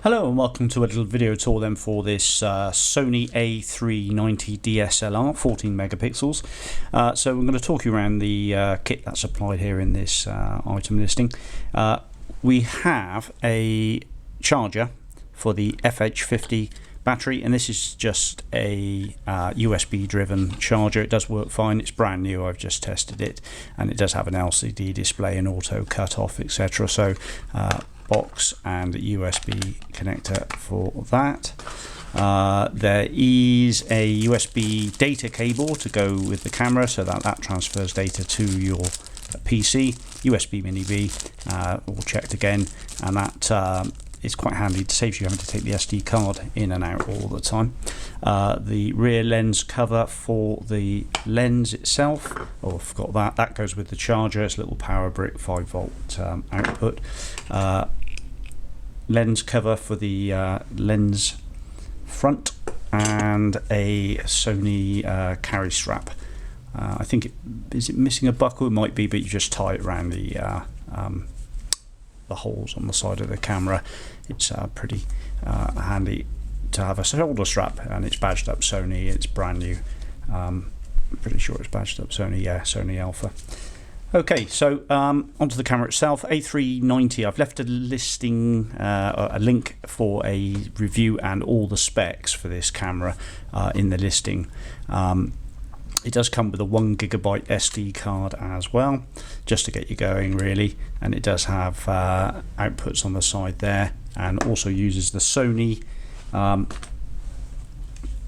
Hello and welcome to a little video tour then for this Sony A390 DSLR 14 megapixels. So I'm going to talk you around the kit that's supplied here in this item listing. We have a charger for the FH50 battery, and this is just a USB driven charger. It does work fine, it's brand new, I've just tested it, and it does have an LCD display and auto cut off, etc. So box and USB connector for that. There is a USB data cable to go with the camera so that transfers data to your PC. USB mini B, all checked again, and that is quite handy. It saves you having to take the SD card in and out all the time. The rear lens cover for the lens itself, I forgot that goes with the charger. It's a little power brick 5-volt output. Lens cover for the lens front, and a Sony carry strap. I think is it missing a buckle? It might be, but you just tie it around the holes on the side of the camera. It's pretty handy to have a shoulder strap, and it's badged up Sony. It's brand new. I'm pretty sure it's badged up Sony. Yeah, Sony Alpha. Okay, so onto the camera itself. A390. I've left a listing, a link for a review and all the specs for this camera in the listing. It does come with a 1 GB SD card as well, just to get you going really, and it does have outputs on the side there, and also uses the Sony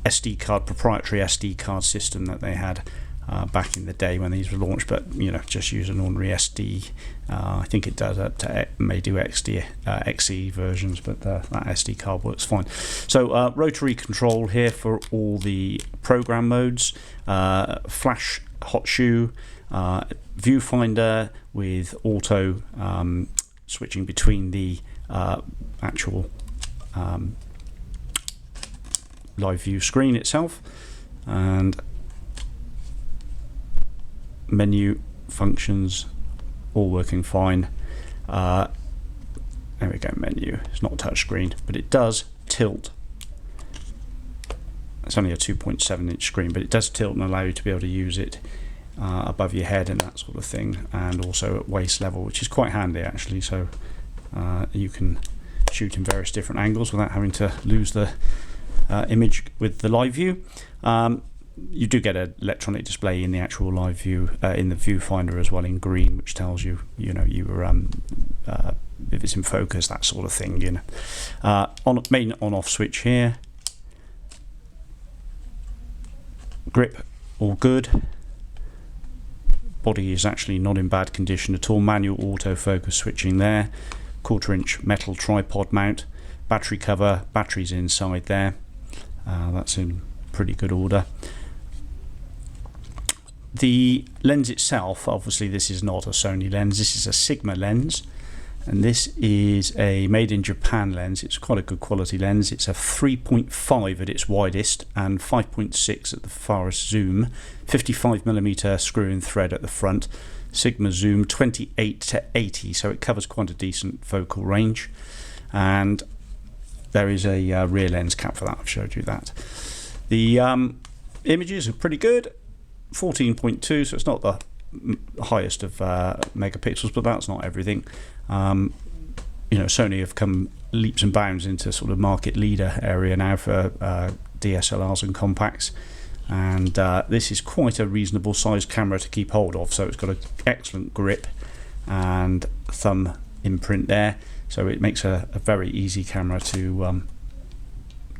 SD card, proprietary SD card system that they had back in the day when these were launched, but you know, just use an ordinary SD. I think it does up to may do XE versions, but that SD card works fine. So rotary control here for all the program modes, flash hot shoe, viewfinder with auto switching between the actual live view screen itself, and menu functions all working fine. There we go, menu. It's not a touch screen, but it does tilt. It's only a 2.7 inch screen, but it does tilt and allow you to be able to use it above your head and that sort of thing, and also at waist level, which is quite handy actually. So you can shoot in various different angles without having to lose the image with the live view. You do get an electronic display in the actual live view, in the viewfinder as well, in green, which tells you, you know, if it's in focus, that sort of thing, you know. Main on-off switch here. Grip, all good. Body is actually not in bad condition at all. Manual autofocus switching there. 1/4 inch metal tripod mount. Battery cover, batteries inside there. That's in pretty good order. The lens itself, obviously this is not a Sony lens, this is a Sigma lens, and this is a made in Japan lens. It's quite a good quality lens. It's a 3.5 at its widest and 5.6 at the farthest zoom, 55mm screw-in thread at the front, Sigma zoom 28 to 80, so it covers quite a decent focal range, and there is a rear lens cap for that. I've showed you that. The images are pretty good. 14.2, so it's not the highest of megapixels, but that's not everything. You know, Sony have come leaps and bounds into sort of market leader area now for DSLRs and compacts, and this is quite a reasonable sized camera to keep hold of. So it's got an excellent grip and thumb imprint there, so it makes a very easy camera to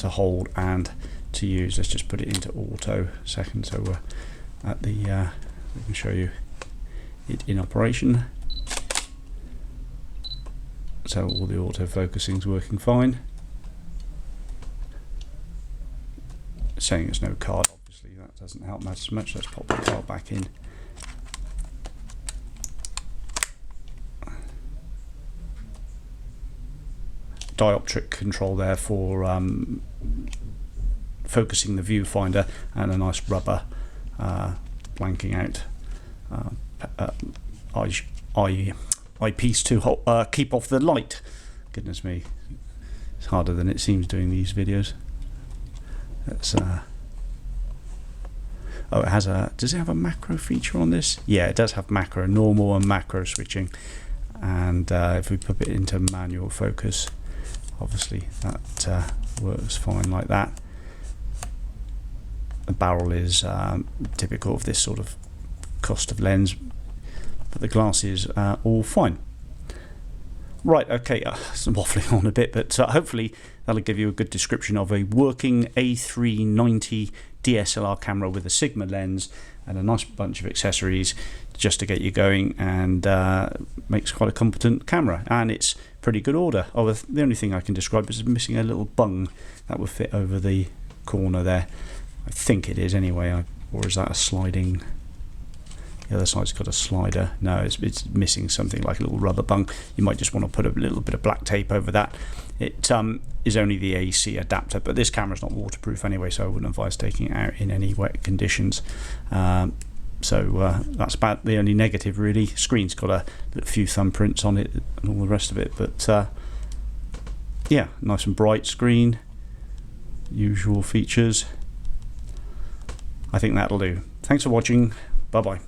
hold and to use. Let's just put it into auto a second, so we're at the we can show you it in operation. So all the auto focusing is working fine. It's saying there's no card, obviously that doesn't help much. Let's pop the card back in. Dioptric control there for focusing the viewfinder, and a nice rubber blanking out eyepiece to keep off the light. Goodness me, It's harder than it seems doing these videos. That's oh, it has a, does it have a macro feature on this? Yeah, it does have macro, normal and macro switching. And if we put it into manual focus, obviously that works fine like that. The barrel is typical of this sort of cost of lens, but the glass is all fine. Right, okay, I'm waffling on a bit, but hopefully that'll give you a good description of a working A390 DSLR camera with a Sigma lens and a nice bunch of accessories just to get you going, and makes quite a competent camera, and it's pretty good order. Oh, the only thing I can describe is missing a little bung that would fit over the corner there. I think it is anyway, or is that a sliding? The other side's got a slider. No, it's missing something like a little rubber bung. You might just want to put a little bit of black tape over that. It is only the AC adapter, but this camera's not waterproof anyway, so I wouldn't advise taking it out in any wet conditions. So that's about the only negative really. Screen's got a few thumbprints on it and all the rest of it, but yeah, nice and bright screen, usual features. I think that'll do. Thanks for watching. Bye bye.